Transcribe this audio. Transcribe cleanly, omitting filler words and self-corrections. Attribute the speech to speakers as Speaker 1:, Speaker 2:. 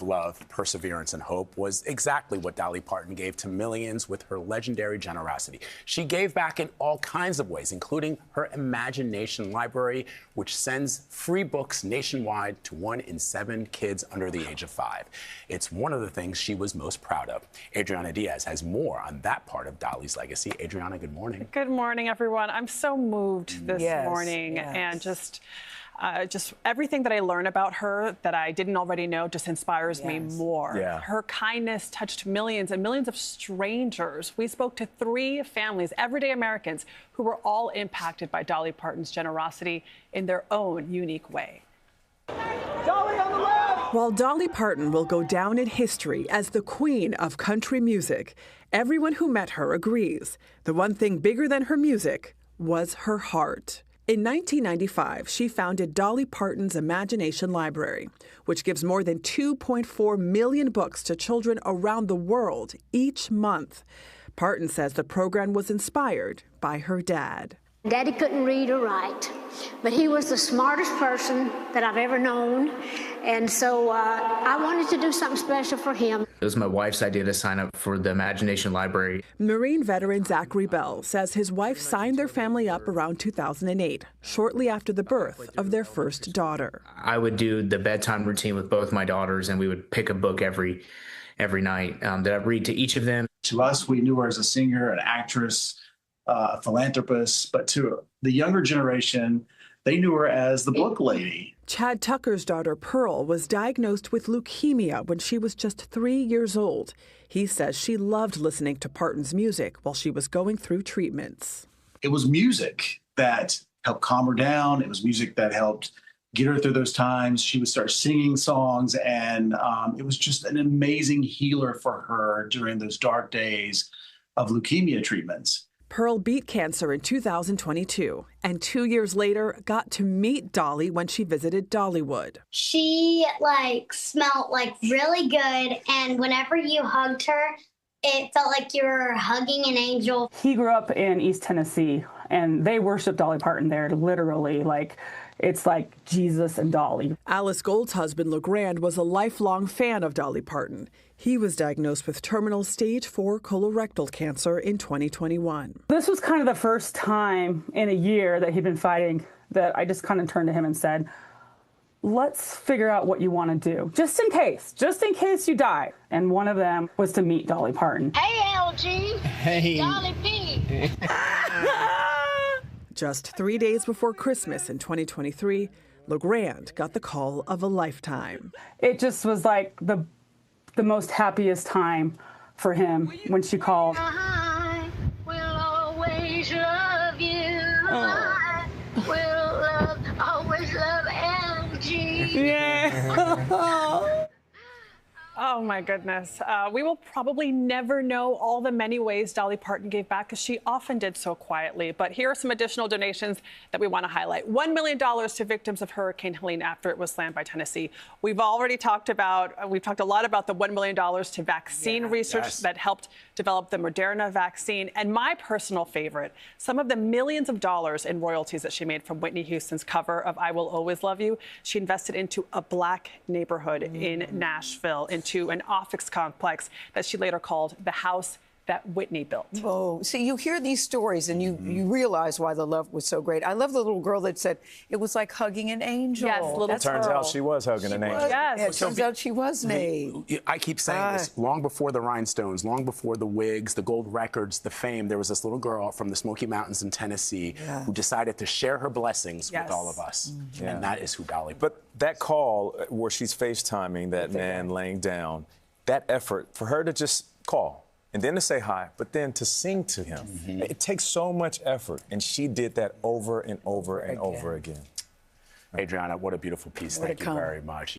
Speaker 1: Love, perseverance, and hope was exactly what Dolly Parton gave to millions with her legendary generosity. She gave back in all kinds of ways, including her Imagination Library, which sends free books nationwide to 1 in 7 kids under the age of 5. It's one of the things she was most proud of. Adriana Diaz has more on that part of Dolly's legacy. Adriana, good morning.
Speaker 2: Good morning, everyone. I'm so moved this morning, and just everything that I learn about her that I didn't already know just inspires me more. Her kindness touched millions and millions of strangers. We spoke to 3 families, everyday Americans, who were all impacted by Dolly Parton's generosity in their own unique way.
Speaker 3: Dolly on the left! While Dolly Parton will go down in history as the queen of country music, everyone who met her agrees the one thing bigger than her music was her heart. In 1995, she founded Dolly Parton's Imagination Library, which gives more than 2.4 million books to children around the world each month. Parton says the program was inspired by her dad.
Speaker 4: Daddy couldn't read or write, but he was the smartest person that I've ever known, and so I wanted to do something special for him.
Speaker 5: It was my wife's idea to sign up for the Imagination Library.
Speaker 3: Marine veteran Zachary Bell says his wife signed their family up around 2008, shortly after the birth of their first daughter.
Speaker 5: I would do the bedtime routine with both my daughters, and we would pick a book every night that I'd read to each of them.
Speaker 6: To us, we knew her as a singer, an actress, a philanthropist, but to the younger generation, they knew her as the book lady.
Speaker 3: Chad Tucker's daughter, Pearl, was diagnosed with leukemia when she was just 3 years old. He says she loved listening to Parton's music while she was going through treatments.
Speaker 6: It was music that helped calm her down. It was music that helped get her through those times. She would start singing songs, and it was just an amazing healer for her during those dark days of leukemia treatments.
Speaker 3: Pearl beat cancer in 2022, and 2 years later got to meet Dolly when she visited Dollywood.
Speaker 7: She smelled really good, and whenever you hugged her, it felt like you were hugging an angel.
Speaker 2: He grew up in East Tennessee, and they worship Dolly Parton there, literally. It's like Jesus and Dolly.
Speaker 3: Alice Gold's husband, LeGrand, was a lifelong fan of Dolly Parton. He was diagnosed with terminal stage 4 colorectal cancer in 2021.
Speaker 2: This was kind of the first time in a year that he'd been fighting that I just kind of turned to him and said, let's figure out what you want to do, just in case you die. And one of them was to meet Dolly Parton.
Speaker 7: Hey, LG.
Speaker 1: Hey.
Speaker 7: Dolly P.
Speaker 3: Just 3 days before Christmas in 2023, LeGrand got the call of a lifetime.
Speaker 2: It just was like the most happiest time for him when she called.
Speaker 7: I will always love you. I will always love LG.
Speaker 2: Yeah. Oh, my goodness. We will probably never know all the many ways Dolly Parton gave back, because she often did so quietly. But here are some additional donations that we want to highlight. $1 million to victims of Hurricane Helene after it was slammed by Tennessee. We've talked a lot about the $1 million to vaccine research that helped develop the Moderna vaccine. And my personal favorite, some of the millions of dollars in royalties that she made from Whitney Houston's cover of I Will Always Love You. She invested into a black neighborhood in Nashville, to an office complex that she later called the house that Whitney built.
Speaker 8: Oh, see, you hear these stories and you realize why the love was so great. I love the little girl that said it was like hugging an angel.
Speaker 2: Yes, little
Speaker 9: turns out she was hugging an angel.
Speaker 2: Yes.
Speaker 8: Yeah, it turns out she was made.
Speaker 1: I keep saying this, long before the rhinestones, long before the wigs, the gold records, the fame, there was this little girl from the Smoky Mountains in Tennessee who decided to share her blessings with all of us. And that is who Dolly.
Speaker 9: But that call where she's FaceTiming that man laying down, that effort for her to just call and then to say hi, but then to sing to him. It takes so much effort, and she did that over and over and over again.
Speaker 1: Adriana, what a beautiful piece. Thank you very much.